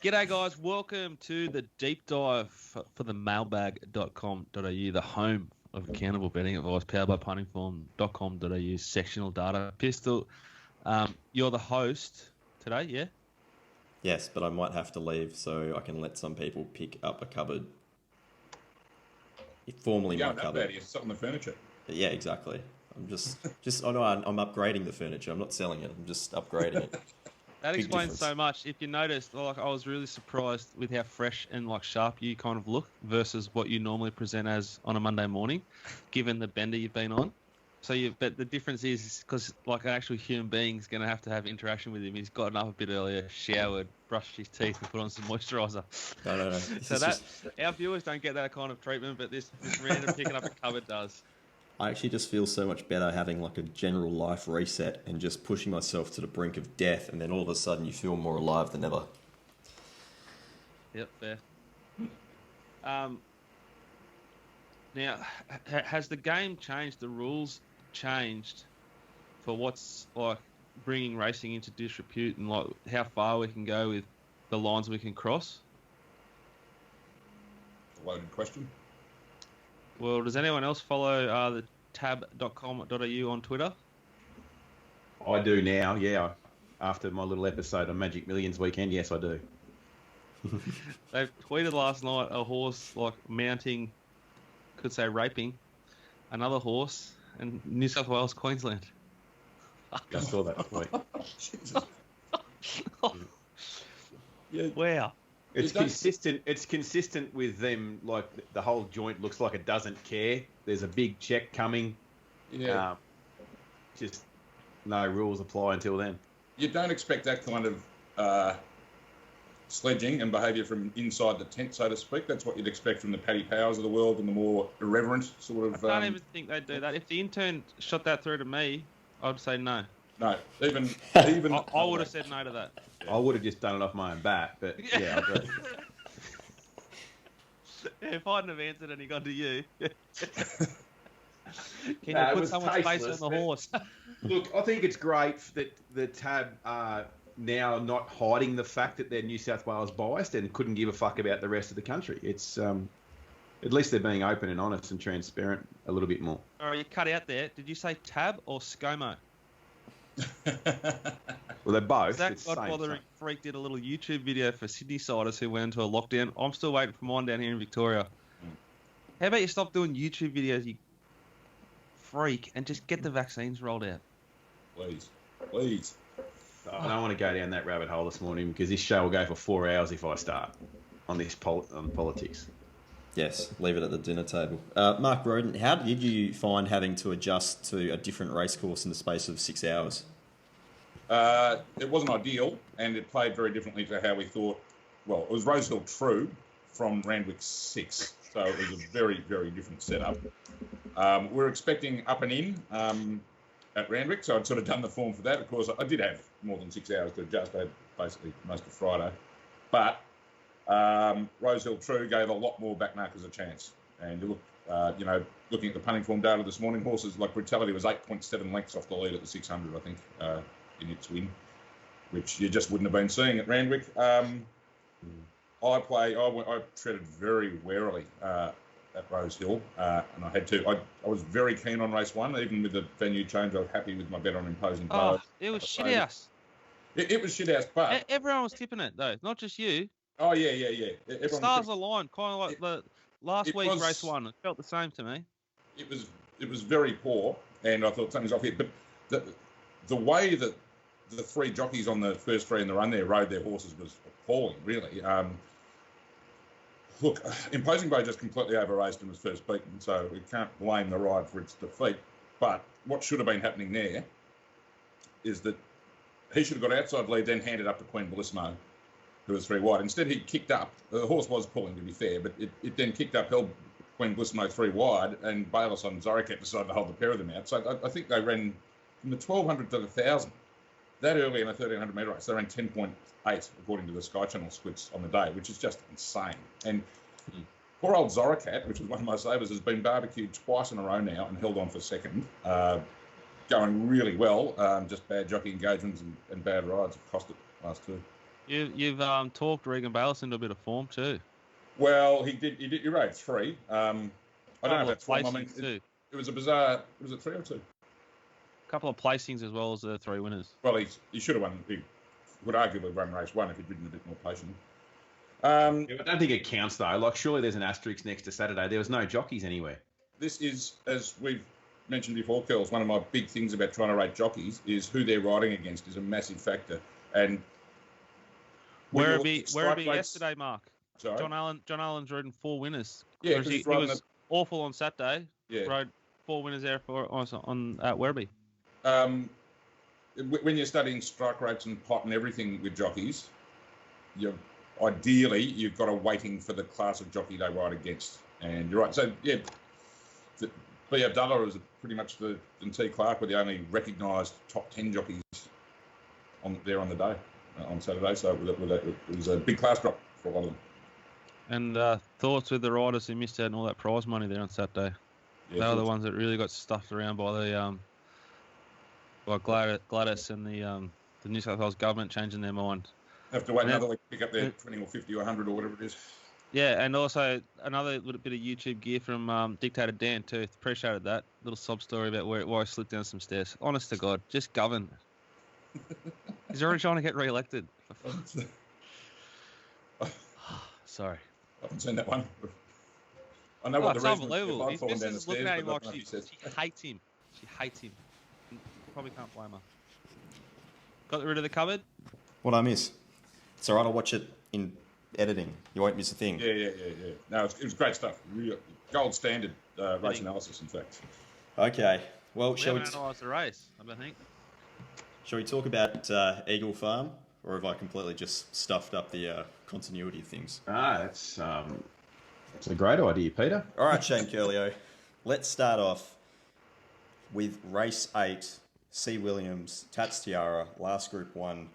G'day, guys. Welcome to the deep dive for the mailbag.com.au, the home of accountable betting advice, powered by puntingform.com.au, sectional data. Pistol, you're the host today, yeah? Yes, but I might have to leave so I can let some people pick up a cupboard. Formerly my cupboard. You're sitting on the furniture. Yeah, exactly. I'm I'm upgrading the furniture. I'm not selling it. I'm just upgrading it. That explains so much. If you noticed, I was really surprised with how fresh and sharp you kind of look versus what you normally present as on a Monday morning, given the bender you've been on. But the difference is because an actual human being is going to have interaction with him. He's gotten up a bit earlier, showered, brushed his teeth, and put on some moisturiser. No. So our viewers don't get that kind of treatment, but this random picking up a cupboard does. I actually just feel so much better having a general life reset and just pushing myself to the brink of death, and then all of a sudden you feel more alive than ever. Yep, fair. Now, has the game changed? The rules changed for what's bringing racing into disrepute and how far we can go with the lines we can cross? Loaded question. Well, does anyone else follow the tab.com.au on Twitter? I do now, yeah. After my little episode on Magic Millions weekend, yes, I do. They tweeted last night a horse mounting, could say raping, another horse in New South Wales, Queensland. I saw that tweet. Yeah. Wow. It's consistent. It's consistent with them. The whole joint looks like it doesn't care. There's a big check coming. Yeah. Just no rules apply until then. You don't expect that kind of sledging and behaviour from inside the tent, so to speak. That's what you'd expect from the Paddy Powers of the world and the more irreverent sort of. I don't even think they'd do that. If the intern shot that through to me, I'd say no. No, even I would have said no to that. I would have just done it off my own bat, but yeah, I agree. If I hadn't have answered and he got to you, can you put someone's face on the horse? Look, I think it's great that the tab are now not hiding the fact that they're New South Wales biased and couldn't give a fuck about the rest of the country. It's at least they're being open and honest and transparent a little bit more. All right, you cut out there. Did you say tab or ScoMo? Well, they're both. Zach Godfathering Freak did a little YouTube video for Sydney siders who went into a lockdown. I'm still waiting for mine down here in Victoria. How about you stop doing YouTube videos, you freak, and just get the vaccines rolled out? Please. I don't want to go down that rabbit hole this morning because this show will go for 4 hours if I start on this on politics. Yes, leave it at the dinner table. Mark Rhoden, how did you find having to adjust to a different race course in the space of 6 hours? It wasn't ideal, and it played very differently to how we thought. Well, it was Rosehill True from Randwick 6, so it was a very, very different setup. We're expecting up and in at Randwick, so I'd sort of done the form for that. Of course, I did have more than 6 hours to adjust. I had basically most of Friday. But Rosehill True gave a lot more backmarkers a chance. And you look, looking at the punting form data this morning, horses like Brutality was 8.7 lengths off the lead at the 600, I think, in its win, which you just wouldn't have been seeing at Randwick. I treaded very warily at Rosehill, and I had to. I was very keen on race one, even with the venue change. I was happy with my bet on Imposing Power. Oh, it was shit house. It was shit house, but everyone was tipping it though, not just you. Oh yeah. Stars aligned, kind of like the last week's race one. It felt the same to me. It was very poor, and I thought something's off here. But the way that the three jockeys on the first three in the run there rode their horses was appalling, really. Look, Imposing Bow just completely over-raced and was first beaten, so we can't blame the ride for its defeat. But what should have been happening there is that he should have got outside lead, then handed up to Queen Bellissimo, who was 3 wide. Instead, he kicked up. The horse was pulling, to be fair, but it then kicked up, held Queen Bellissimo 3 wide, and Bayless on Zoricat decided to hold the pair of them out. So I think they ran from the 1,200 to the 1,000. That early in a 1,300 metre race, they ran 10.8 according to the Sky Channel splits on the day, which is just insane. And poor old Zoricat, which was one of my savers, has been barbecued twice in a row now and held on for second, going really well. Just bad jockey engagements and bad rides have cost it last two. You've talked Regan Bayless into a bit of form too. Well, he did. He rode 3. I don't know if that's form. I mean, it was a bizarre. Was it 3 or 2? A couple of placings as well as the 3 winners. Well, he should have won. He would arguably run race 1 if he'd ridden a bit more patient. I don't think it counts though. Like, surely there's an asterisk next to Saturday. There was no jockeys anywhere. This is, as we've mentioned before, Curls, one of my big things about trying to rate jockeys is who they're riding against is a massive factor. And Werribee yesterday, Mark. Sorry? John Allen's ridden 4 winners. Yeah, he was awful on Saturday. Yeah. Rode 4 winners there at Werribee. When you're studying strike rates and pot and everything with jockeys, ideally you've got a weighting for the class of jockey they ride against. And you're right. So, yeah, B. Abdullah is pretty much and T. Clark were the only recognised top 10 jockeys on the day, on Saturday. So it was a big class drop for a lot of them. And thoughts with the riders who missed out on all that prize money there on Saturday. Yeah, they were the ones that really got stuffed around by the Gladys and the New South Wales government changing their mind. Have to wait another week to pick up their 20 or 50 or 100 or whatever it is. Yeah, and also another little bit of YouTube gear from Dictator Dan too. Appreciated that little sob story about why I slipped down some stairs. Honest to God, just govern. He's already trying to get re-elected. Sorry. I haven't seen that one. I know what the reason is. Unbelievable. His missus is looking at him like she hates him. She hates him. Probably can't blame her. Got rid of the cupboard? What I miss? It's all right. I'll watch it in editing. You won't miss a thing. Yeah. No, it was great stuff. Gold standard race analysis, in fact. Okay. Well, we haven't analysed the race, I think. Shall we talk about Eagle Farm, or have I completely just stuffed up the continuity of things? That's a great idea, Peter. All right, Shane Ciurleo. Let's start off with race 8, C. Williams, Tatt's Tiara, last Group 1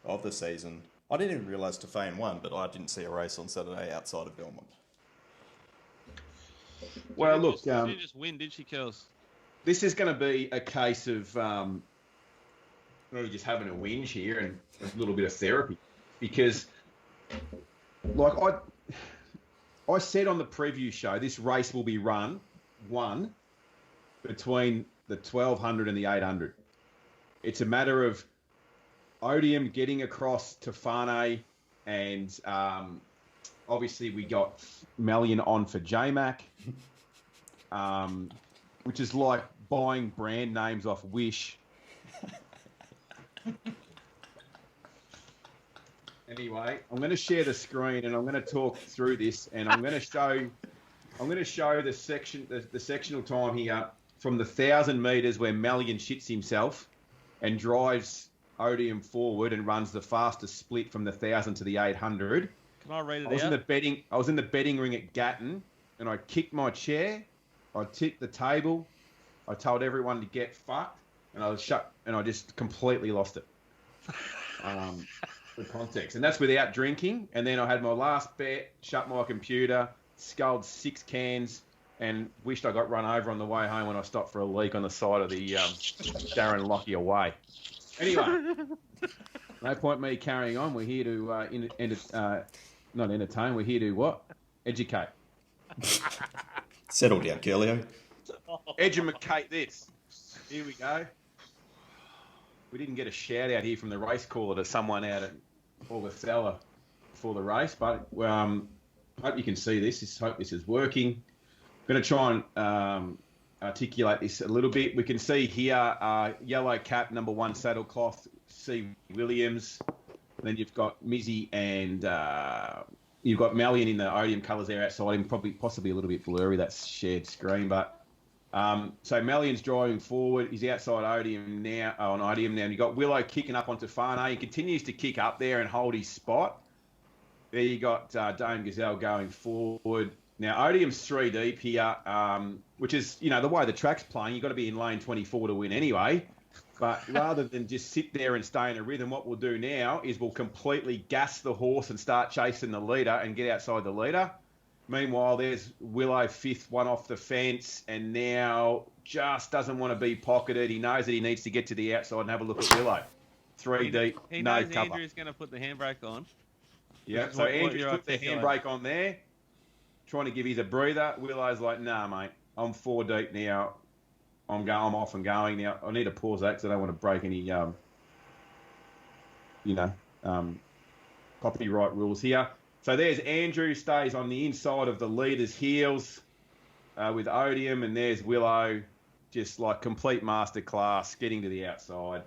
of the season. I didn't even realise Tofane won, but I didn't see a race on Saturday outside of Belmont. Well, look... She didn't just win, did she, Kels? This is going to be a case of really just having a whinge here and a little bit of therapy. Because, like, I said on the preview show, this race will be won between the 1200 and the 800. It's a matter of Odium getting across Tofane, and obviously we got Melian on for J-Mac, which is like buying brand names off Wish. Anyway, I'm going to share the screen and I'm going to talk through this, and I'm going to show the sectional time here from the 1,000 metres where Melian shits himself and drives Odium forward and runs the fastest split from the 1,000 to the 800. Can I read it out? I was in the betting ring at Gatton, and I kicked my chair, I tipped the table, I told everyone to get fucked, and I just completely lost it. For context. And that's without drinking. And then I had my last bet, shut my computer, sculled 6 cans, and wished I got run over on the way home when I stopped for a leak on the side of the Darren Lockyer Way. Anyway, no point me carrying on. We're here to not entertain. We're here to what? Educate. Settle down, Ciurleo. Educate this. Here we go. We didn't get a shout out here from the race caller to someone out at Augustella before the race, but hope you can see this. Hope this is working. I'm going to try and articulate this a little bit. We can see here yellow cap, number 1 saddlecloth, C. Williams. Then you've got Mizzy and you've got Melian in the Odium colours there outside him, possibly a little bit blurry, that's shared screen, but so Melian's driving forward. He's outside Odium now, and you've got Willow kicking up onto Tofane. He continues to kick up there and hold his spot. There you got Dame Gazelle going forward. Now, Odium's 3 deep here, which is, the way the track's playing, you've got to be in lane 24 to win anyway. But rather than just sit there and stay in a rhythm, what we'll do now is we'll completely gas the horse and start chasing the leader and get outside the leader. Meanwhile, there's Willow 5th, one off the fence, and now just doesn't want to be pocketed. He knows that he needs to get to the outside and have a look at Willow. 3 deep, He no knows cover. Andrew's going to put the handbrake on. Yeah, Which is so what Andrew's you're put the handbrake on there, trying to give his a breather. Willow's like, nah, mate, I'm 4 deep now. I'm off and going now. I need to pause that because I don't want to break any, copyright rules here. So there's Andrew, stays on the inside of the leader's heels with Odium, and there's Willow, just like complete masterclass, getting to the outside.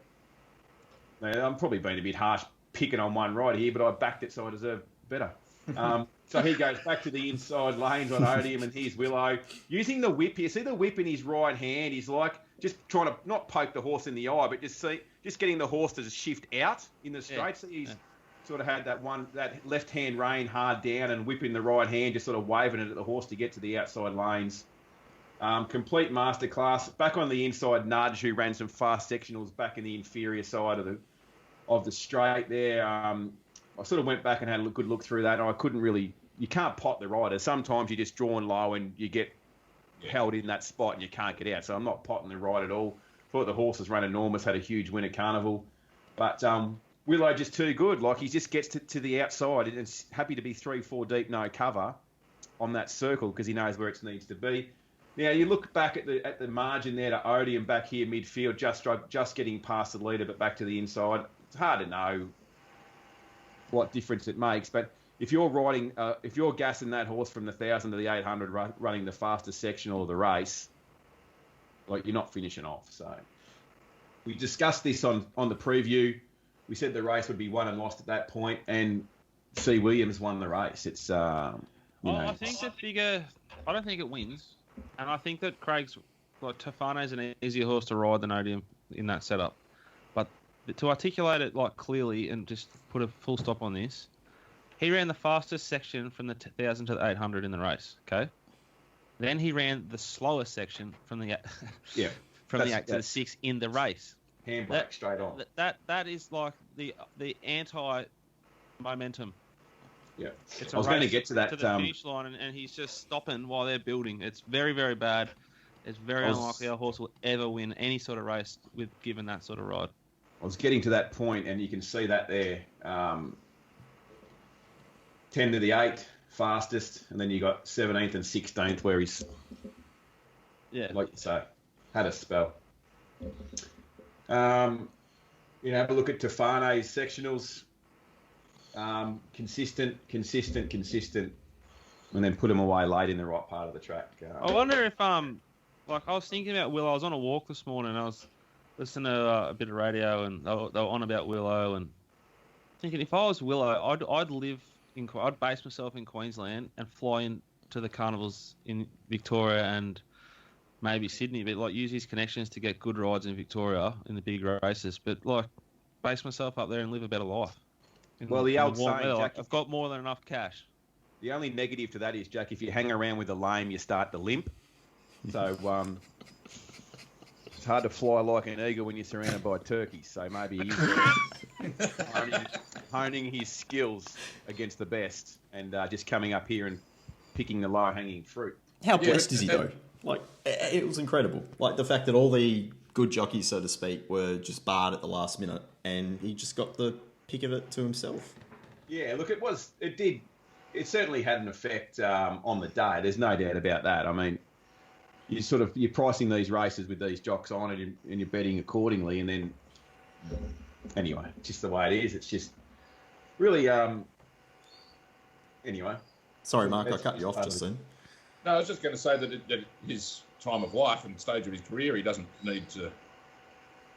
Now, I'm probably being a bit harsh picking on one right here, but I backed it, so I deserve better. So he goes back to the inside lanes on Odium, and here's Willow. Using the whip here. See the whip in his right hand? He's like just trying to not poke the horse in the eye, but just getting the horse to shift out in the straight. Yeah. So he's sort of had that left hand rein hard down and whipping the right hand, just sort of waving it at the horse to get to the outside lanes. Complete masterclass. Back on the inside, Nudge, who ran some fast sectionals back in the inferior side of the straight there. I sort of went back and had a good look through that, and I couldn't really... You can't pot the rider. Sometimes you're just drawn low and you get held in that spot and you can't get out. So I'm not potting the ride at all. Thought the horse has run enormous, had a huge win at Carnival. But Willow just too good. Like, he just gets to the outside and is happy to be 3-4 deep, no cover on that circle because he knows where it needs to be. Now, you look back at the margin there to Odium back here midfield, just getting past the leader but back to the inside. It's hard to know what difference it makes, but if you're riding, if you're gassing that horse from the 1,000 to the 800, running the fastest sectional of the race, like, you're not finishing off. So we discussed this on the preview. We said the race would be won and lost at that point, and C. Williams won the race. It's I think the figure. I don't think it wins, and I think that Craig's Tofane's an easier horse to ride than Odium in that setup. But to articulate it clearly and just put a full stop on this, he ran the fastest section from the 1,000 to the 800 in the race. Okay, then he ran the slowest section from the 8 to the 6 in the race. Handbrake straight on. That is like the anti momentum. Yeah, it's I was going to get to that to the finish line, and he's just stopping while they're building. It's very, very bad. It's very unlikely our horse will ever win any sort of race with given that sort of ride. I was getting to that point, and you can see that there. 10 to the 8, fastest, and then you got 17th and 16th where he's, like you say, had a spell. Have a look at Tofane's sectionals. Consistent, and then put them away late in the right part of the track. I wonder if, I was thinking about Willow. I was on a walk this morning, and I was listening to a bit of radio, and they were on about Willow, and thinking if I was Willow, I'd base myself in Queensland and fly into the carnivals in Victoria and maybe Sydney, but use his connections to get good rides in Victoria in the big races, but base myself up there and live a better life. Well, the old saying, Jack, I've got more than enough cash. The only negative to that is, Jack, if you hang around with the lame, you start to limp. So it's hard to fly like an eagle when you're surrounded by turkeys. So maybe he's honing his skills against the best and just coming up here and picking the low-hanging fruit. How blessed is he, though? It was incredible. The fact that all the good jockeys, so to speak, were just barred at the last minute, and he just got the pick of it to himself. Yeah, look, it certainly had an effect on the day. There's no doubt about that. I mean, you're pricing these races with these jocks on it, and you're betting accordingly, and then anyway, it's just the way it is. It's just really anyway. Sorry, Mark, I cut you off just then. No, I was just going to say that his time of life and stage of his career, he doesn't need to.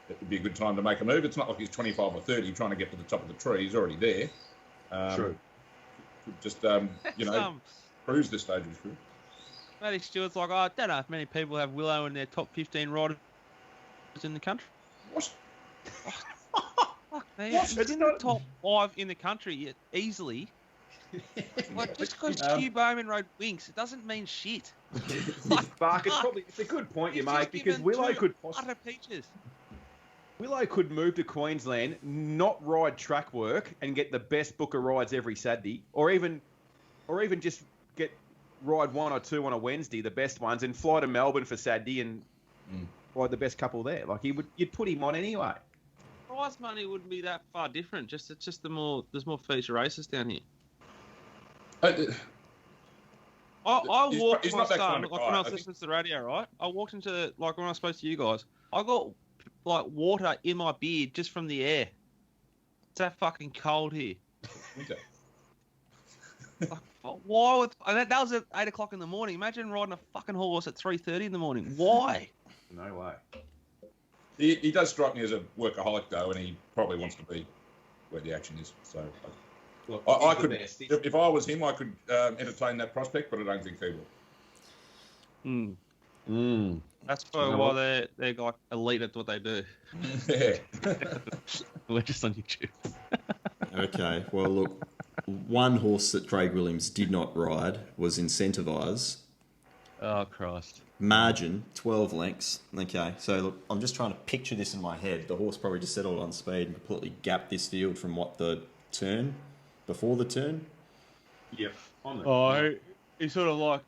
It would be a good time to make a move. It's not like he's 25 or 30 trying to get to the top of the tree. He's already there. True. Just, cruise this stage of his career. Matty Stewart's I don't know if many people have Willow in their top 15 riders in the country. What? Fuck, man. It's in the top 5 in the country easily. Just because Hugh Bowman rode Winks, it doesn't mean shit. Bark, it's a good point you make, because Willow could move to Queensland, not ride track work, and get the best book of rides every Saturday, or even just ride 1 or 2 on a Wednesday, the best ones, and fly to Melbourne for Saturday and ride the best couple there. You'd put him on anyway. prize money wouldn't be that far different. It's just there's more feature races down here. I walked he's my not that son kind of like guy. when I was listening to the radio, right? I walked into like when I spoke to you guys. I got like water in my beard just from the air. It's that fucking cold here. Winter. Like, why would and that was at 8 o'clock in the morning? Imagine riding a fucking horse at 3:30 in the morning. Why? No way. He does strike me as a workaholic though, and he probably wants to be where the action is. So Look, I he's could, the best. if I was him, I could entertain that prospect, but I don't think he will. That's why they're like elite at what they do. Yeah. We're just on YouTube. Okay, well, look, one horse that Craig Williams did not ride was Incentivise. Oh, Christ. Margin, 12 lengths. Okay, so look, I'm just trying to picture this in my head. The horse probably just settled on speed and completely gapped this field from what the turn, before the turn? Yep. He sort of like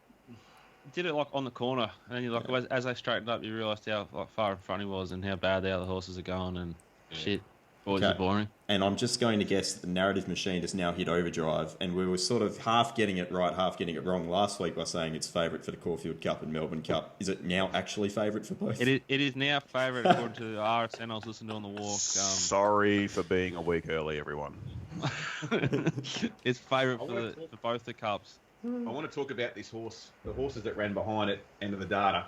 did it like on the corner, and then you like as they straightened up, you realised how like far in front he was and how bad the other horses are going and shit. Boys are boring. And I'm just going to guess that the narrative machine has now hit overdrive, and we were sort of half getting it right, half getting it wrong last week by saying it's favourite for the Caulfield Cup and Melbourne Cup. Is it now actually favourite for both? It is now favourite according to the RSN I was listening to on the walk. Sorry for being a week early, everyone. It's favourite for both the cups. I want to talk about this horse, the horses that ran behind it, end of the data.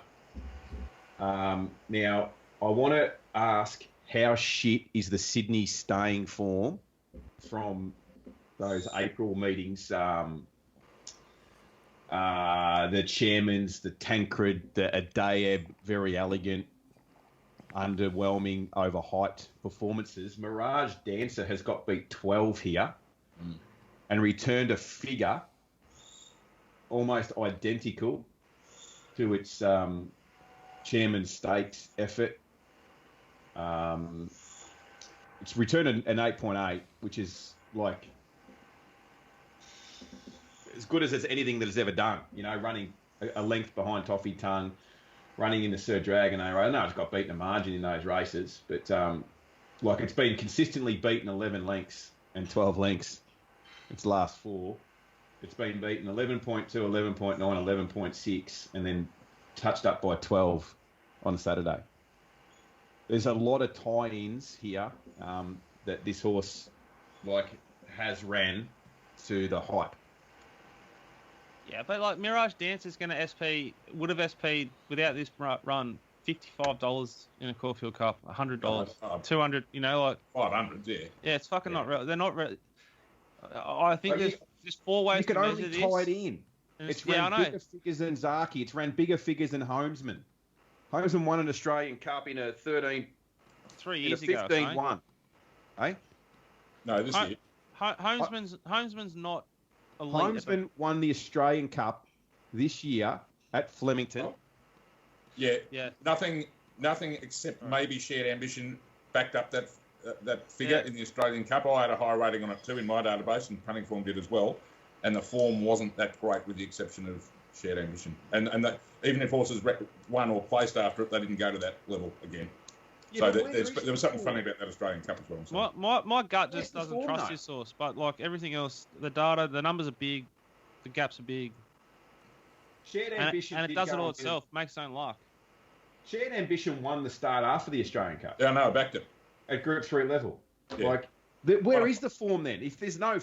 Now, I want to ask, how shit is the Sydney staying form from those April meetings? The Chairman's, the Tancred, the Adayeb, very elegant, underwhelming, overhyped performances. Mirage Dancer has got beat 12 here and returned a figure almost identical to its Chairman's Stakes effort. It's returned an 8.8, which is like as good as anything that has ever done. You know, running a length behind Toffee Tongue, running in the Sir Dragon. I know it's got beaten a margin in those races, but like it's been consistently beaten 11 lengths and 12 lengths its last four. It's been beaten 11.2, 11.9, 11.6, and then touched up by 12 on Saturday. There's a lot of tie-ins here that this horse has ran to the hype. Yeah, but like Mirage Dance is going to would have SP'd without this run $55 in a Caulfield Cup, $100, $200. You know, like 500. Yeah. Yeah, it's fucking not real. They're not real. I think there's four ways to measure this. You can only tie it in. It's ran bigger figures than Zaki. It's ran bigger figures than Homesman. Homesman won an Australian Cup in a 13. 3 years in a 15 ago. One. Eh? No, this year. Homesman's not elite. Homesman won the Australian Cup this year at Flemington. Oh. Yeah. Nothing except maybe Shared Ambition backed up that figure in the Australian Cup. I had a high rating on it too in my database, and Punting Form did as well. And the form wasn't that great, with the exception of Shared Ambition. And that, even if horses won or placed after it, they didn't go to that level again. Yeah, so there was something funny about that Australian Cup as well. My gut just doesn't trust this horse, but like everything else, the data, the numbers are big, the gaps are big. Shared Ambition and it does it all itself, makes its own luck. Shared Ambition won the start after the Australian Cup. Yeah, I know, I backed it. At Group 3 level. Yeah. Where is the form then? If there's no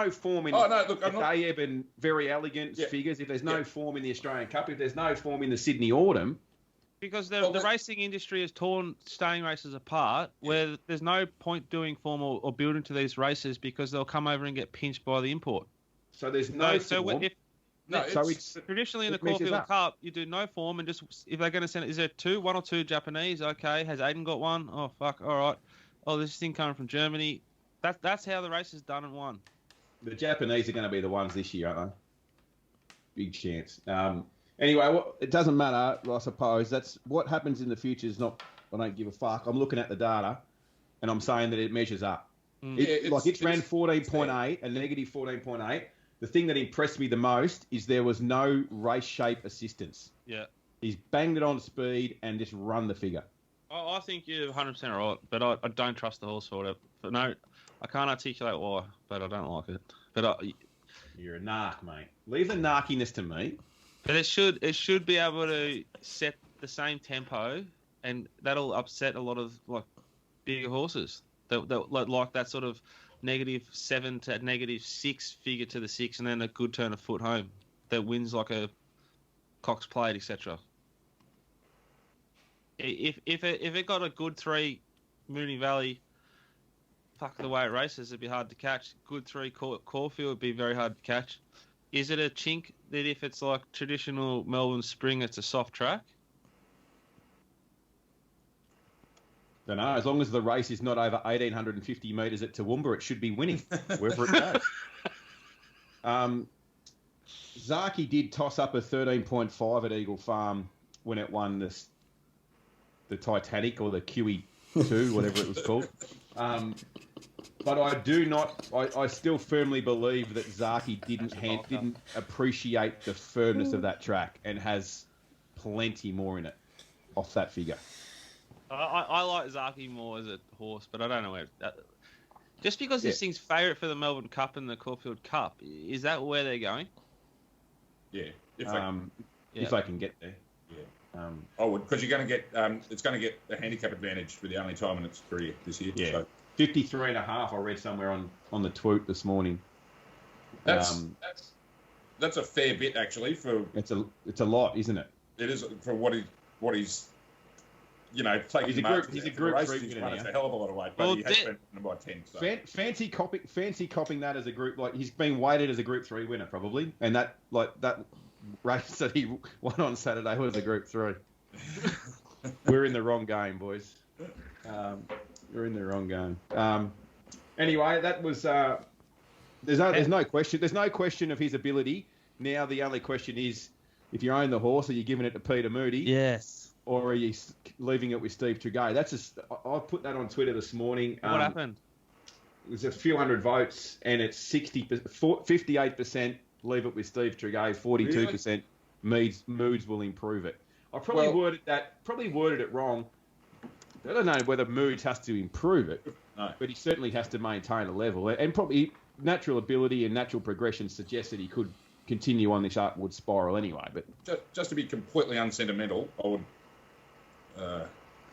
form in Ayeb and very elegant figures, if there's no form in the Australian Cup, if there's no form in the Sydney Autumn. Because the racing industry has torn staying races apart, where there's no point doing form or building to these races because they'll come over and get pinched by the import. So there's no form. It's traditionally in the Caulfield Cup, you do no form and just, if they're going to send it, is there one or two Japanese? Okay, has Aiden got one? Oh, fuck, all right. Oh, this thing coming from Germany. That's how the race is done and won. The Japanese are going to be the ones this year, aren't they? Big chance. Anyway, it doesn't matter, I suppose. That's what happens in the future is not, I don't give a fuck. I'm looking at the data and I'm saying that it measures up. It's ran 14.8, a negative 14.8. The thing that impressed me the most is there was no race shape assistance. Yeah. He's banged it on speed and just run the figure. I think you're 100% right, but I don't trust the horse for it. But no, I can't articulate why, but I don't like it. But You're a narc, mate. Leave the narkiness to me. But it should be able to set the same tempo, and that'll upset a lot of like bigger horses. That like that sort of -7 to -6 figure to the 6, and then a good turn of foot home that wins like a Cox Plate, etc. If it got a good 3 Moonee Valley, fuck the way it races, it'd be hard to catch. Good 3 Caulfield would be very hard to catch. Is it a chink that if it's like traditional Melbourne Spring, it's a soft track? Don't know. As long as the race is not over 1,850 metres at Toowoomba, it should be winning, wherever it goes. Zaki did toss up a 13.5 at Eagle Farm when it won the Titanic or the QE2, whatever it was called. But I do not. I still firmly believe that Zaki didn't appreciate the firmness of that track and has plenty more in it off that figure. I like Zaki more as a horse, but I don't know where. Just because this thing's favourite for the Melbourne Cup and the Caulfield Cup, is that where they're going? Yeah, if I can get there. Yeah. I would, because you're going to get it's going to get a handicap advantage for the only time in its career this year. Yeah. So. 53.5. I read somewhere on the tweet this morning. That's a fair bit actually for. It's a lot, isn't it? It is for what he's. You know, taking he's a group race, 3 he's winner now. It's a hell of a lot of weight, but he has been by 10. So. Fancy copying that as a group. Like he's been weighted as a Group 3 winner probably, and that race that he won on Saturday was a Group 3. We're in the wrong game, boys. We're in the wrong game. Anyway, that was. There's no question. There's no question of his ability. Now the only question is, if you own the horse, are you giving it to Peter Moody? Yes. Or are you leaving it with Steve Tregay? I put that on Twitter this morning. What happened? It was a few hundred votes, and it's 58% leave it with Steve Tregay, 42% Moods will improve it. I probably worded it wrong. I don't know whether Moods has to improve it, but he certainly has to maintain a level. And probably natural ability and natural progression suggests that he could continue on this upward spiral anyway. But just to be completely unsentimental, I would.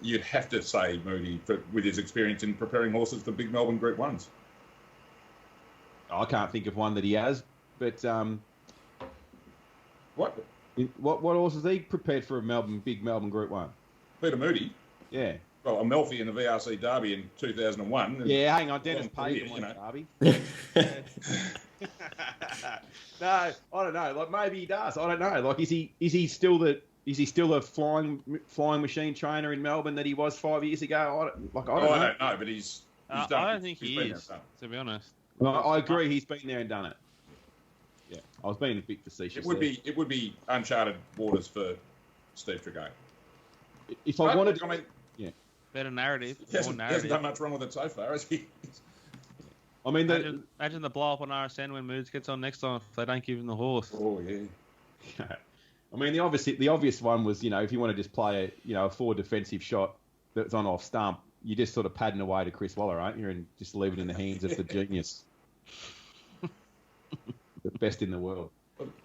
You'd have to say Moody with his experience in preparing horses for big Melbourne Group 1s. I can't think of one that he has, but what horses he prepared for a big Melbourne Group 1? Peter Moody. Yeah. Well, a Melfi in the VRC Derby in 2001. Yeah, hang on, Dennis Pagan won Derby. No, I don't know. Like maybe he does. I don't know. Like is he still the flying machine trainer in Melbourne that he was 5 years ago? I don't know, but he's done. I don't think he is. To be honest. Well, I agree. He's been there and done it. Yeah, I was being a bit facetious. It would be uncharted waters for Steve Tregay. If I wanted, better narrative. He hasn't done much wrong with it so far, has he? I mean, imagine the blow up on RSN when Moods gets on next time if they don't give him the horse. Oh yeah. I mean, the obvious one was, if you want to just play a forward defensive shot that's on off stump, you just sort of padding away to Chris Waller, aren't you, and just leave it in the hands of the genius, the best in the world.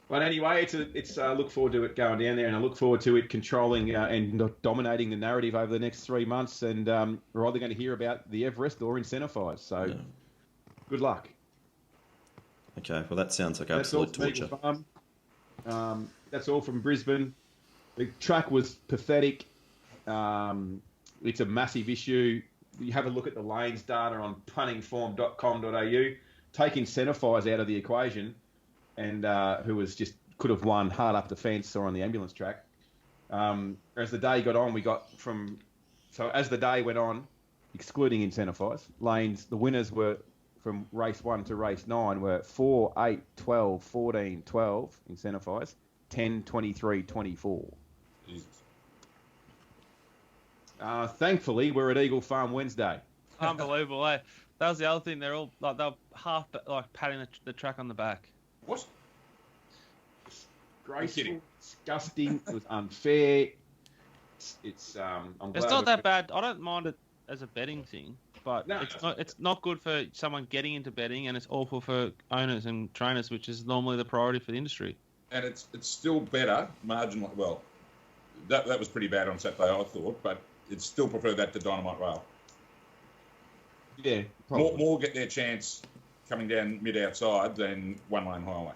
But anyway, it's look forward to it going down there, and I look forward to it controlling and dominating the narrative over the next 3 months. And we're either going to hear about the Everest or Incentivise. So, good luck. Okay, well that sounds like absolute torture. That's all from Brisbane. The track was pathetic. It's a massive issue. You have a look at the lanes data on puntingform.com.au. Take Incentivise out of the equation, and who could have won hard up the fence or on the ambulance track. As the day got on, as the day went on, excluding Incentivise, lanes, the winners were from race 1 to race 9 were 4, 8, 12, 14, 12, Incentivise, 10, 23, 24. Jesus. Thankfully, we're at Eagle Farm Wednesday. Unbelievable, eh? That was the other thing. They're all like they're half like patting the track on the back. What? Graceful, disgusting. It was unfair. I'm glad It's not that bad. I don't mind it as a betting thing, but No. It's not good for someone getting into betting, and it's awful for owners and trainers, which is normally the priority for the industry. And it's still better, marginally. Well, that was pretty bad on Saturday, I thought, but it's still prefer that to Dynamite Rail. Yeah, probably. More get their chance coming down mid outside than one lane highway.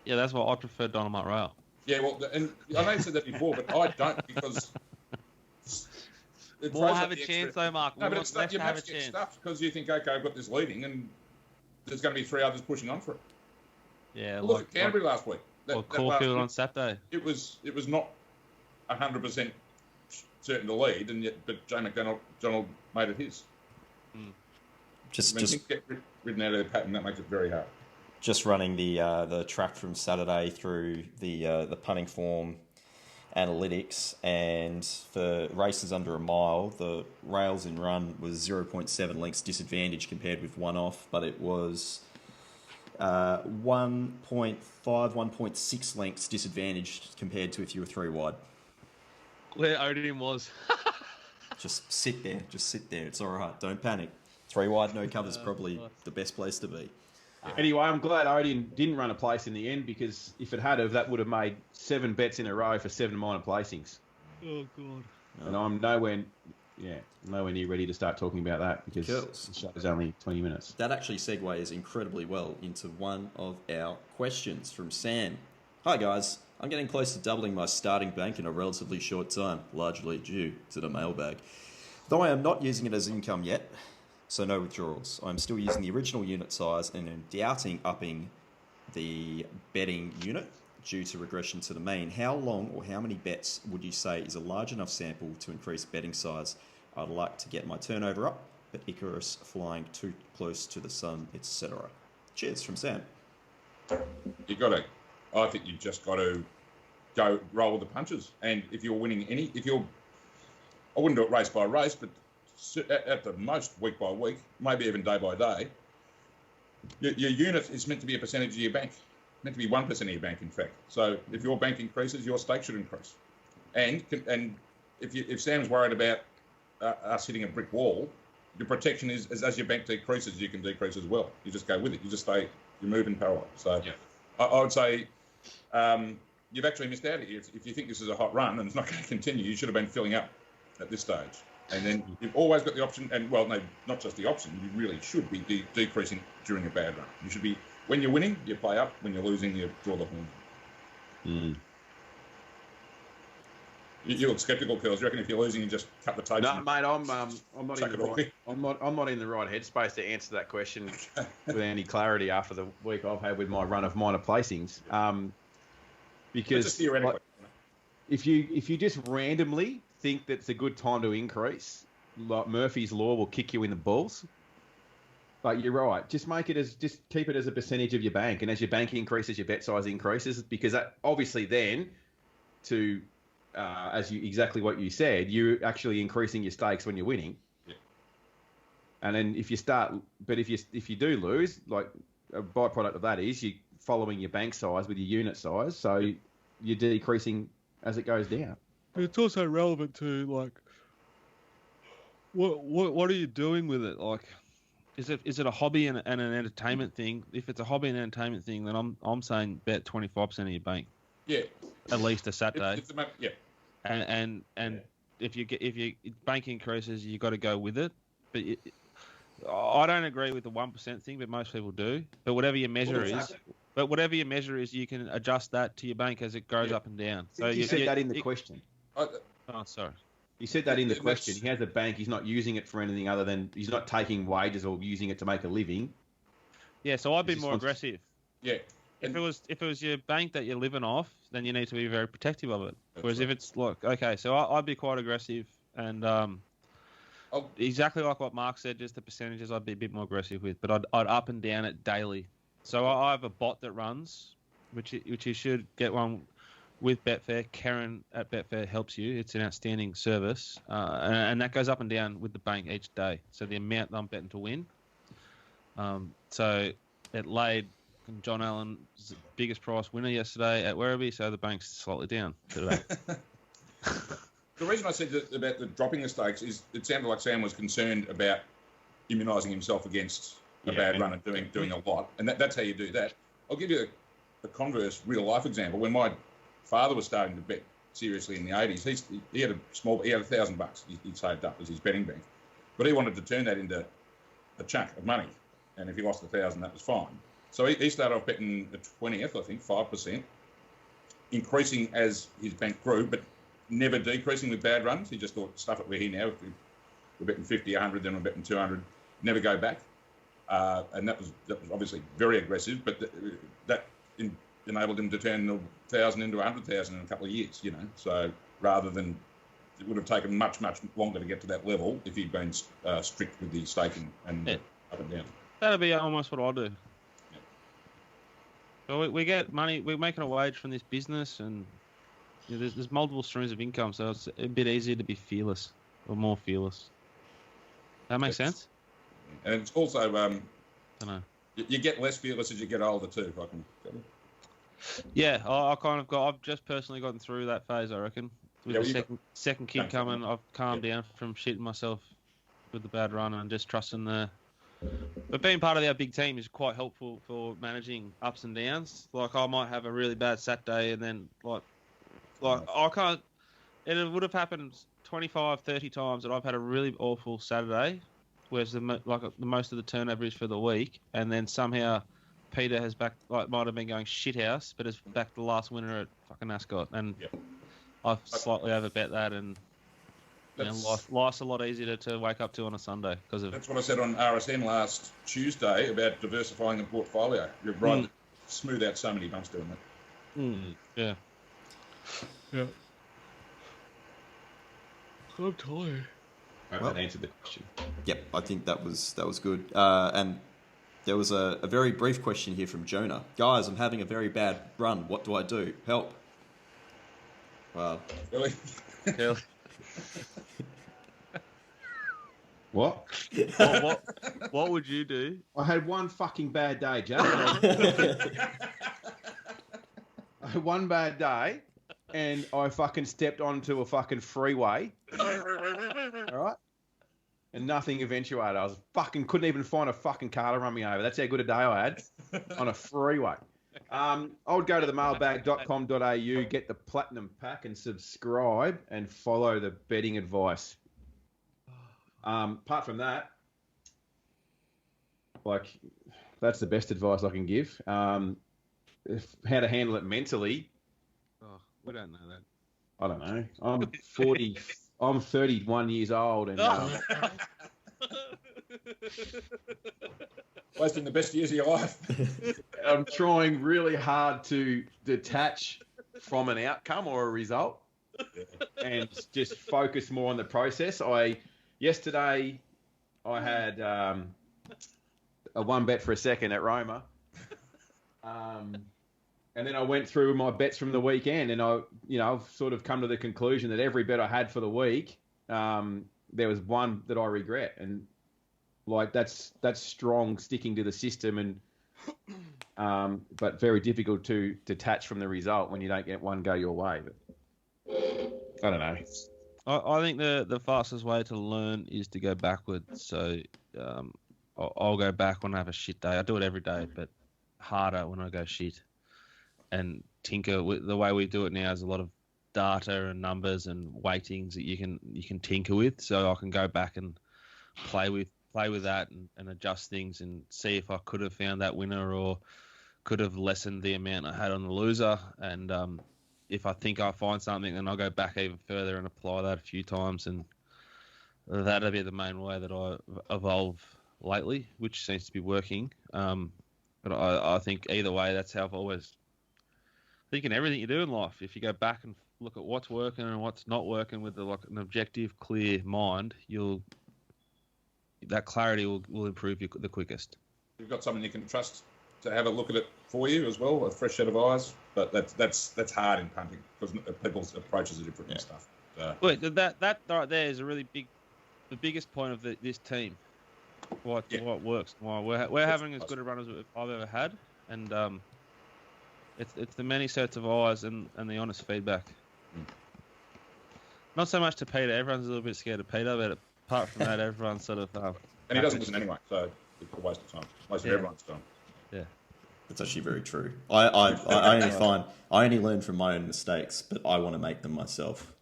Yeah, that's why I prefer Dynamite Rail. Yeah, well, and I know you said that before, but I don't because More have a chance though, Mark. No, but it's not, you have to get stuffed because you think, okay, I've got this leading, and there's going to be 3 others pushing on for it. Yeah, look at Canterbury last week. Or Caulfield on Saturday. It was not 100% certain to lead, but Jay McDonald made it his. Just get ridden out of the pattern, that makes it very hard. Just running the track from Saturday through the Punting Form analytics, and for races under a mile, the rails in run was 0.7 lengths disadvantage compared with one off, but it was 1.5, 1.6 lengths disadvantaged compared to if you were 3 wide. Where Odin was. Just sit there. It's all right. Don't panic. 3 wide, no cover's probably the best place to be. Anyway, I'm glad Odin didn't run a place in the end, because if it had have, that would have made 7 bets in a row for 7 minor placings. Oh, God. And I'm nowhere near ready to start talking about that, because the show is only 20 minutes. That actually segues incredibly well into one of our questions from Sam. Hi, guys. I'm getting close to doubling my starting bank in a relatively short time, largely due to the mailbag. Though I am not using it as income yet, so no withdrawals. I'm still using the original unit size and am doubting upping the betting unit due to regression to the mean. How long or how many bets would you say is a large enough sample to increase betting size? I'd like to get my turnover up, but Icarus flying too close to the sun, etc. Cheers from Sam. I think you've just got to go roll with the punches. And if you're winning I wouldn't do it race by race, but at the most week by week, maybe even day by day, your unit is meant to be a percentage of your bank. Meant to be 1% of your bank, in fact. So if your bank increases, your stake should increase. And if Sam's worried about us hitting a brick wall, your protection is as your bank decreases, you can decrease as well. You just go with it. You move in parallel. So yeah. I would say you've actually missed out here. If you think this is a hot run and it's not going to continue, you should have been filling up at this stage. And then you've always got the option, and well, no, not just the option, you really should be decreasing during a bad run. You should be, when you're winning, you play up. When you're losing, you draw the horn. Mm. You look sceptical, Curls. You reckon if you're losing, you just cut the tape? No, mate, I'm not in the right headspace to answer that question with any clarity after the week I've had with my run of minor placings. Because just theoretically, if you just randomly think that it's a good time to increase, like Murphy's Law will kick you in the balls. But you're right. Just keep it as a percentage of your bank, and as your bank increases, your bet size increases, because that obviously then exactly what you said, you're actually increasing your stakes when you're winning. Yeah. And then if you do lose, like a byproduct of that is you're following your bank size with your unit size, so you're decreasing as it goes down. But it's also relevant to, like, what are you doing with it? Like, is it a hobby and an entertainment thing? If it's a hobby and entertainment thing, then I'm saying bet 25% of your bank. Yeah. At least a Saturday. Yeah. And if your bank increases, you got to go with it. But I don't agree with the 1% thing, but most people do. But whatever your measure is, you can adjust that to your bank as it goes up and down. So you said that in the question. Oh, sorry. He said that in the question. He has a bank. He's not using it for anything other than he's not taking wages or using it to make a living. Yeah, so I'd be more aggressive. Yeah. If it was your bank that you're living off, then you need to be very protective of it. Whereas if it's so I'd be quite aggressive, and exactly like what Mark said, just the percentages I'd be a bit more aggressive with, but I'd up and down it daily. So I have a bot that runs, which you should get one with Betfair. Karen at Betfair helps you. It's an outstanding service, and that goes up and down with the bank each day. So the amount that I'm betting to win. So it laid John Allen's biggest price winner yesterday at Werribee, so the bank's slightly down today. The reason I said that about the dropping the stakes is it sounded like Sam was concerned about immunising himself against a bad run and doing a lot, and that's how you do that. I'll give you a converse real life example. When my father was starting to bet seriously in the 80s, he had $1,000 he'd saved up as his betting bank, but he wanted to turn that into a chunk of money, and if he lost 1,000, that was fine. So he started off betting the 20th, I think, 5%, increasing as his bank grew, but never decreasing with bad runs. He just thought, stuff it, we're here now. We're betting 50, 100, then we're betting 200, never go back. And that was obviously very aggressive, but that enabled him to turn 1,000 into 100,000 in a couple of years, you know. So rather than, it would have taken much, much longer to get to that level if he'd been strict with the staking and up and down. That'd be almost what I'll do. Yeah. So we get money, we're making a wage from this business, and you know, there's multiple streams of income, so it's a bit easier to be fearless, or more fearless. That makes sense? And it's also, don't know. You get less fearless as you get older too, if I can tell you. Yeah, I've just personally gotten through that phase, I reckon. With the second kid coming, I've calmed down from shitting myself with the bad run and just trusting But being part of our big team is quite helpful for managing ups and downs. Like, I might have a really bad Saturday and then, like I can't... It would have happened 25, 30 times that I've had a really awful Saturday, whereas the most of the turnover is for the week, and then somehow Peter has might have been going shithouse, but has backed the last winner at fucking Ascot, and I've slightly overbet that, and life's a lot easier to wake up to on a Sunday because of. That's what I said on RSN last Tuesday about diversifying the portfolio. You're right, smooth out so many bumps doing that. Yeah. Yeah. I'm tired. I hope that answered the question. Yep, I think that was good. And there was a very brief question here from Jonah. Guys, I'm having a very bad run. What do I do? Help. Wow. Really? What? What would you do? I had one fucking bad day, Jack. I had one bad day, and I fucking stepped onto a fucking freeway. All right? And nothing eventuated. I was couldn't even find a fucking car to run me over. That's how good a day I had on a freeway. I would go to the mailbag.com.au, get the platinum pack and subscribe and follow the betting advice. Apart from that, that's the best advice I can give. How to handle it mentally. Oh, we don't know that. I don't know. I'm 40. I'm 31 years old and wasting the best years of your life. I'm trying really hard to detach from an outcome or a result and just focus more on the process. Yesterday I had a one bet for a second at Roma. And then I went through my bets from the weekend, and I've sort of come to the conclusion that every bet I had for the week, there was one that I regret, and that's strong sticking to the system, and but very difficult to detach from the result when you don't get one go your way. But I don't know. I think the fastest way to learn is to go backwards. So I'll go back when I have a shit day. I do it every day, but harder when I go shit. And tinker with the way we do it now is a lot of data and numbers and weightings that you can tinker with. So I can go back and play with that and adjust things and see if I could have found that winner or could have lessened the amount I had on the loser. And if I think I find something, then I'll go back even further and apply that a few times. And that'll be the main way that I evolve lately, which seems to be working. But I think either way, that's how I've always thinking everything you do in life. If you go back and look at what's working and what's not working with an objective, clear mind, that clarity will improve you the quickest. You've got someone you can trust to have a look at it for you as well, a fresh set of eyes. But that's hard in punting because people's approaches are different and stuff. Wait, that right there is the biggest point of this team. What works? Why we're having as good a run as I've ever had, and it's the many sets of eyes and the honest feedback. Not so much to Peter. Everyone's a little bit scared of Peter, but apart from that, everyone's sort of. And he doesn't listen anyway, so it's a waste of time. Waste of everyone's time. Yeah. That's actually very true. I only learn from my own mistakes, but I want to make them myself.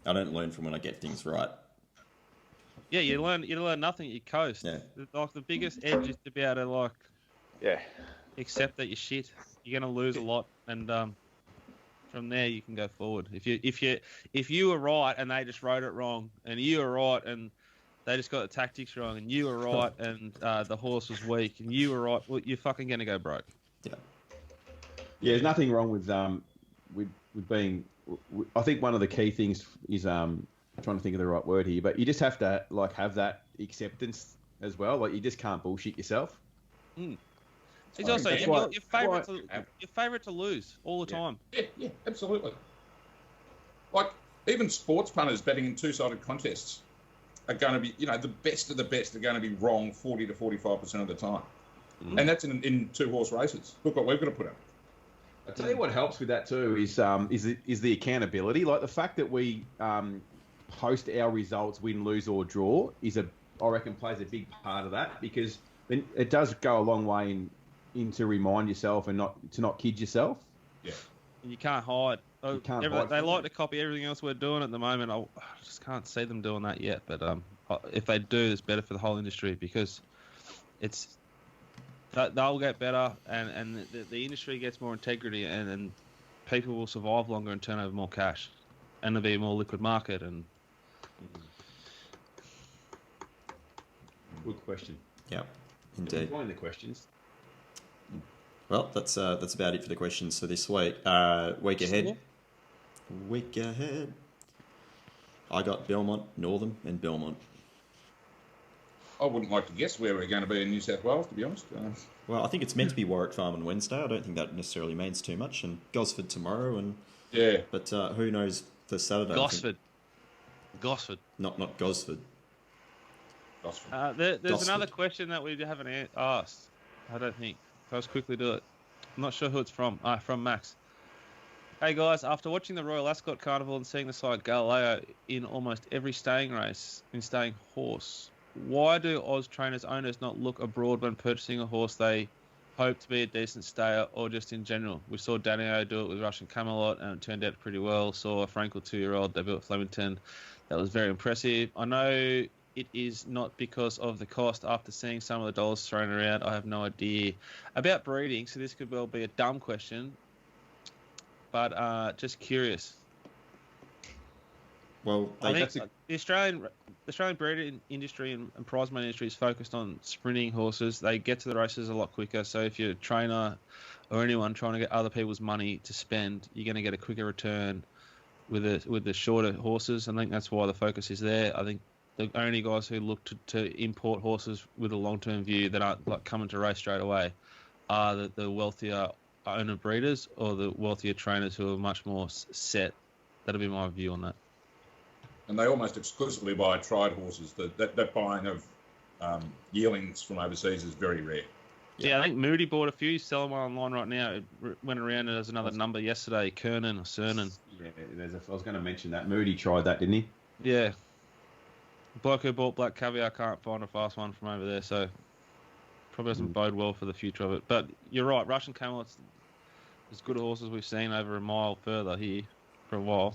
I don't learn from when I get things right. Yeah, you learn nothing at your coast. Yeah. Like the biggest edge is to be able to accept that you're shit. You're gonna lose a lot, and from there you can go forward. If you were right and they just wrote it wrong, and you were right and they just got the tactics wrong, and you were right and the horse was weak, and you were right, well, you're fucking gonna go broke. Yeah. Yeah, there's nothing wrong with being. I think one of the key things is I'm trying to think of the right word here, but you just have to have that acceptance as well. Like you just can't bullshit yourself. It's also your favourite to lose all the time. Yeah, absolutely. Like even sports punters betting in two-sided contests are going to be, the best of the best are going to be wrong 40 to 45% of the time, and that's in two-horse races. Look what we've got to put up. I tell you what helps with that too is the accountability. Like the fact that we post our results, win, lose, or draw, I reckon plays a big part of that, because it does go a long way in to remind yourself and not kid yourself. Yeah, you can't hide. They hide. like to copy everything else we're doing at the moment. I just can't see them doing that yet. But if they do, it's better for the whole industry, because they'll get better, and the industry gets more integrity, and people will survive longer and turn over more cash, and there'll be a more liquid market. And good question. Yeah, indeed. Enjoying the questions. Well, that's about it for the questions for this week. Week ahead. I got Belmont, Northern, and Belmont. I wouldn't like to guess where we're going to be in New South Wales, to be honest. Well, I think it's meant to be Warwick Farm on Wednesday. I don't think that necessarily means too much. And Gosford tomorrow. But who knows for Saturday? Gosford. Not Gosford. There's Gosford. another question that we haven't asked. I don't think. So let's quickly do it. I'm not sure who it's from. From Max. Hey guys, after watching the Royal Ascot Carnival and seeing the side Galileo in almost every staying race in staying horse, why do Oz trainers owners not look abroad when purchasing a horse they hope to be a decent stayer, or just in general? We saw Danio do it with Russian Camelot and it turned out pretty well. Saw a Frankel 2-year-old debut at Flemington. That was very impressive. I know it is not because of the cost. After seeing some of the dollars thrown around, I have no idea about breeding, so this could well be a dumb question, but just curious. Well, I think the Australian breeding industry and prize money industry is focused on sprinting horses. They get to the races a lot quicker. So if you're a trainer or anyone trying to get other people's money to spend, you're going to get a quicker return with the shorter horses. I think that's why the focus is there. I think the only guys who look to import horses with a long-term view that aren't like coming to race straight away are the wealthier owner breeders or the wealthier trainers who are much more set. That'll be my view on that. And they almost exclusively buy tried horses. That buying of yearlings from overseas is very rare. Yeah, I think Moody bought a few. He's selling one online right now. It went around as another number yesterday, Kernan or Cernan. Yeah, I was going to mention that. Moody tried that, didn't he? Yeah. Bloke who bought Black Caviar can't find a fast one from over there, so probably doesn't bode well for the future of it. But you're right, Russian Camelot's as good a horse as we've seen over a mile further here for a while.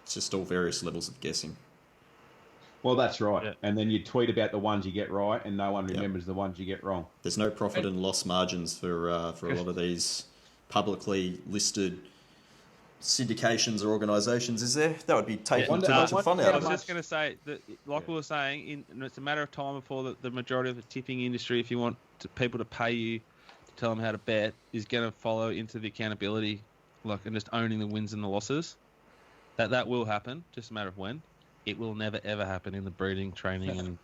It's just all various levels of guessing. Well, that's right. Yeah. And then you tweet about the ones you get right, and no one remembers the ones you get wrong. There's no profit and loss margins for a lot of these publicly listed syndications or organisations, is there? That would be taking too much fun out I of was it. just going to say, that, like we were saying, it's a matter of time before the majority of the tipping industry, if you want people to pay you to tell them how to bet, is going to follow into the accountability, and just owning the wins and the losses. That will happen, just a matter of when. It will never, ever happen in the breeding, training, and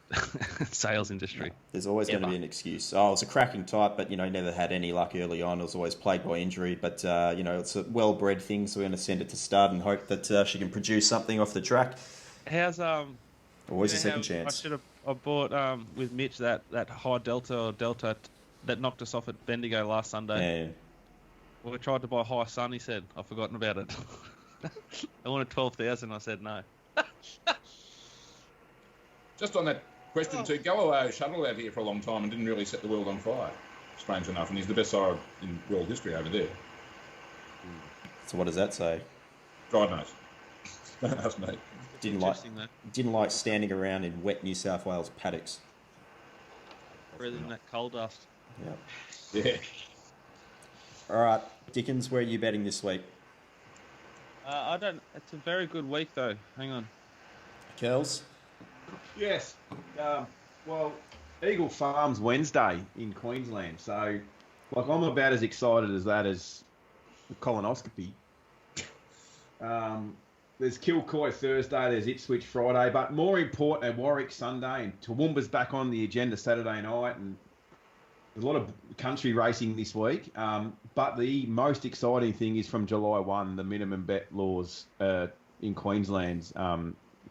sales industry. There's always going to be an excuse. Oh, I was a cracking type, but, never had any luck early on. I was always plagued by injury. But, it's a well-bred thing, so we're going to send it to stud and hope that she can produce something off the track. How's always a second chance. I bought with Mitch that high delta that knocked us off at Bendigo last Sunday. Yeah. Well, we tried to buy High Sun, he said. I've forgotten about it. I wanted 12,000, I said no. Just on that question too, Galileo shuttled out here for a long time and didn't really set the world on fire, strange enough, and he's the best side in world history over there. So what does that say? God knows. Don't ask me. Didn't like standing around in wet New South Wales paddocks. Rather than that coal dust. Yeah. All right, Dickens, where are you betting this week? I don't. It's a very good week though. Hang on. Kells? Yes. Well, Eagle Farms Wednesday in Queensland. So, like, I'm about as excited as that as the colonoscopy. There's Kilcoy Thursday, there's Ipswich Friday, but more important, Warwick Sunday, and Toowoomba's back on the agenda Saturday night, and there's a lot of country racing this week. But the most exciting thing is from July 1, the minimum bet laws in Queensland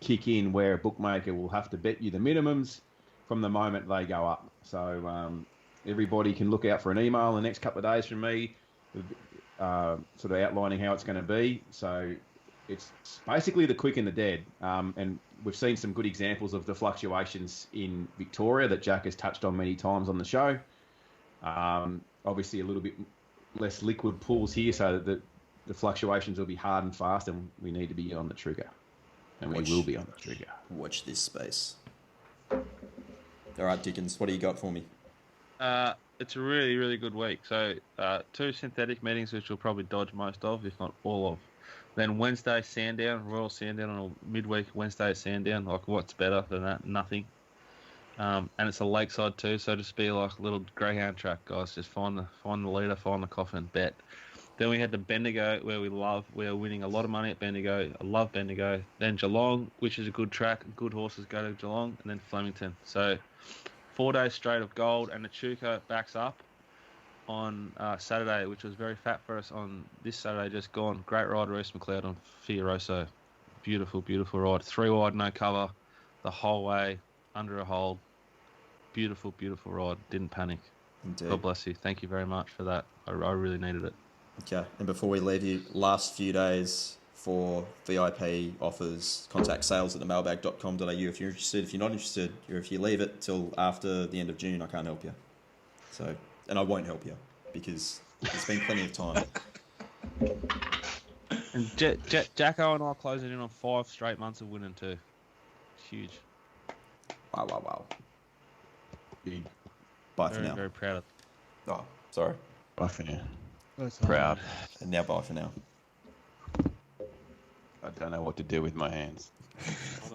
kick in, where a bookmaker will have to bet you the minimums from the moment they go up. So everybody can look out for an email in the next couple of days from me, sort of outlining how it's going to be. So it's basically the quick and the dead. And we've seen some good examples of the fluctuations in Victoria that Jack has touched on many times on the show. Obviously, a little bit less liquid pools here, so that the fluctuations will be hard and fast, and we need to be on the trigger. And we will be on the trigger. Watch this space. All right, Dickens, what do you got for me? It's a really, really good week. So 2 synthetic meetings, which we'll probably dodge most of, if not all of. Then Wednesday, Sandown, Royal Sandown on a midweek Wednesday at Sandown. Like, what's better than that? Nothing. And it's a lakeside too, so just be like a little greyhound track, guys. Just find the leader, find the coffin, bet. Then we had the Bendigo, where we are winning a lot of money at Bendigo. I love Bendigo. Then Geelong, which is a good track. Good horses go to Geelong. And then Flemington. So 4 days straight of gold. And the Chuka backs up on Saturday, which was very fat for us on this Saturday just gone. Great ride, Reece McLeod on Fioroso. Beautiful, beautiful ride. 3 wide, no cover the whole way, under a hold. Beautiful, beautiful ride. Didn't panic. Indeed. God bless you. Thank you very much for that. I really needed it. Okay, and before we leave you, last few days for VIP offers, contact sales@themailbag.com.au if you're interested. If you're not interested, or if you leave it till after the end of June, I can't help you. So, and I won't help you because there's been plenty of time. And Jacko and I are closing in on 5 straight months of winning too. Huge. Wow. Big. Bye for Very, now. very proud of. Oh, sorry. Bye for now. Proud. And now bye for now. I don't know what to do with my hands.